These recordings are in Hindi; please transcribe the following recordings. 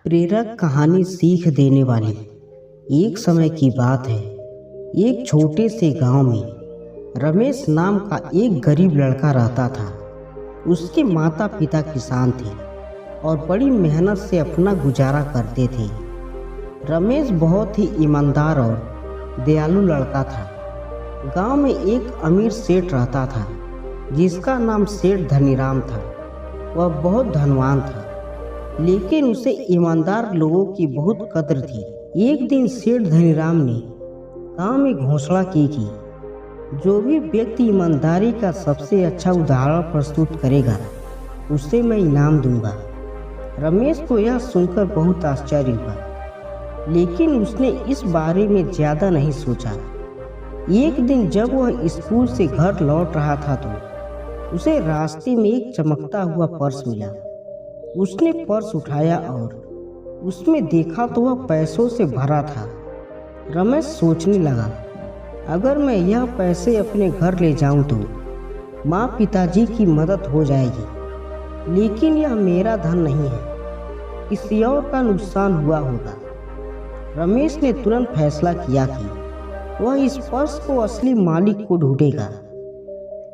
प्रेरक कहानी सीख देने वाली। एक समय की बात है, एक छोटे से गांव में रमेश नाम का एक गरीब लड़का रहता था। उसके माता पिता किसान थे और बड़ी मेहनत से अपना गुजारा करते थे। रमेश बहुत ही ईमानदार और दयालु लड़का था। गांव में एक अमीर सेठ रहता था जिसका नाम सेठ धनीराम था। वह बहुत धनवान था, लेकिन उसे ईमानदार लोगों की बहुत कदर थी। एक दिन सेठ धनीराम ने गांव में घोषणा की कि जो भी व्यक्ति ईमानदारी का सबसे अच्छा उदाहरण प्रस्तुत करेगा उसे मैं इनाम दूंगा। रमेश को यह सुनकर बहुत आश्चर्य हुआ, लेकिन उसने इस बारे में ज़्यादा नहीं सोचा। एक दिन जब वह स्कूल से घर लौट रहा था तो उसे रास्ते में एक चमकता हुआ पर्स मिला। उसने पर्स उठाया और उसमें देखा तो वह पैसों से भरा था। रमेश सोचने लगा, अगर मैं यह पैसे अपने घर ले जाऊं तो माँ पिताजी की मदद हो जाएगी, लेकिन यह मेरा धन नहीं है, किसी और का नुकसान हुआ होगा। रमेश ने तुरंत फैसला किया कि वह इस पर्स को असली मालिक को ढूंढेगा।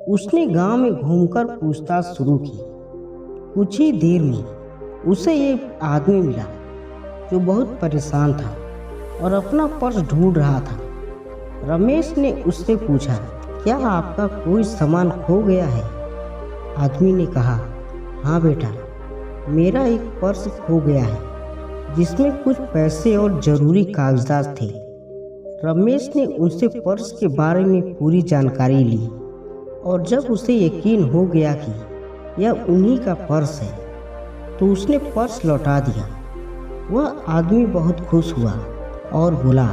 उसने गांव में घूमकर पूछताछ शुरू की। कुछ ही देर में उसे एक आदमी मिला जो बहुत परेशान था और अपना पर्स ढूंढ रहा था। रमेश ने उससे पूछा, क्या आपका कोई सामान खो गया है? आदमी ने कहा, हाँ बेटा, मेरा एक पर्स खो गया है जिसमें कुछ पैसे और ज़रूरी कागजात थे। रमेश ने उनसे पर्स के बारे में पूरी जानकारी ली और जब उसे यकीन हो गया कि यह उन्हीं का पर्स है तो उसने पर्स लौटा दिया। वह आदमी बहुत खुश हुआ और बोला,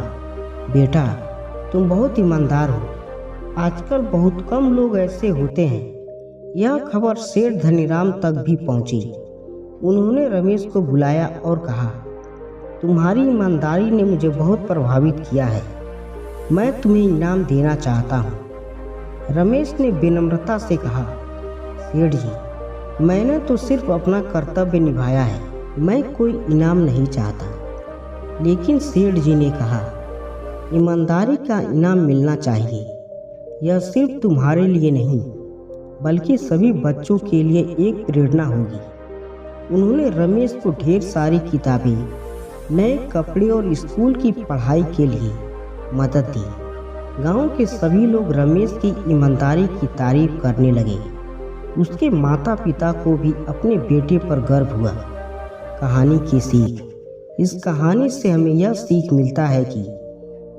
बेटा, तुम बहुत ईमानदार हो। आजकल बहुत कम लोग ऐसे होते हैं। यह खबर सेठ धनीराम तक भी पहुंची। उन्होंने रमेश को बुलाया और कहा, तुम्हारी ईमानदारी ने मुझे बहुत प्रभावित किया है। मैं तुम्हें इनाम देना चाहता हूँ। रमेश ने विनम्रता से कहा, सेठ जी, मैंने तो सिर्फ अपना कर्तव्य निभाया है, मैं कोई इनाम नहीं चाहता। लेकिन सेठ जी ने कहा, ईमानदारी का इनाम मिलना चाहिए। यह सिर्फ तुम्हारे लिए नहीं बल्कि सभी बच्चों के लिए एक प्रेरणा होगी। उन्होंने रमेश को ढेर सारी किताबें, नए कपड़े और स्कूल की पढ़ाई के लिए मदद दी। गांव के सभी लोग रमेश की ईमानदारी की तारीफ करने लगे। उसके माता पिता को भी अपने बेटे पर गर्व हुआ। कहानी की सीख। इस कहानी से हमें यह सीख मिलता है कि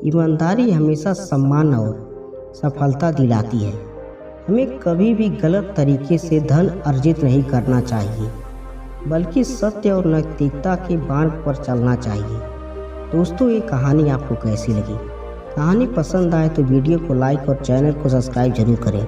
ईमानदारी हमेशा सम्मान और सफलता दिलाती है। हमें कभी भी गलत तरीके से धन अर्जित नहीं करना चाहिए, बल्कि सत्य और नैतिकता के मार्ग पर चलना चाहिए। दोस्तों, ये कहानी आपको कैसी लगी? कहानी पसंद आए तो वीडियो को लाइक और चैनल को सब्सक्राइब जरूर करें।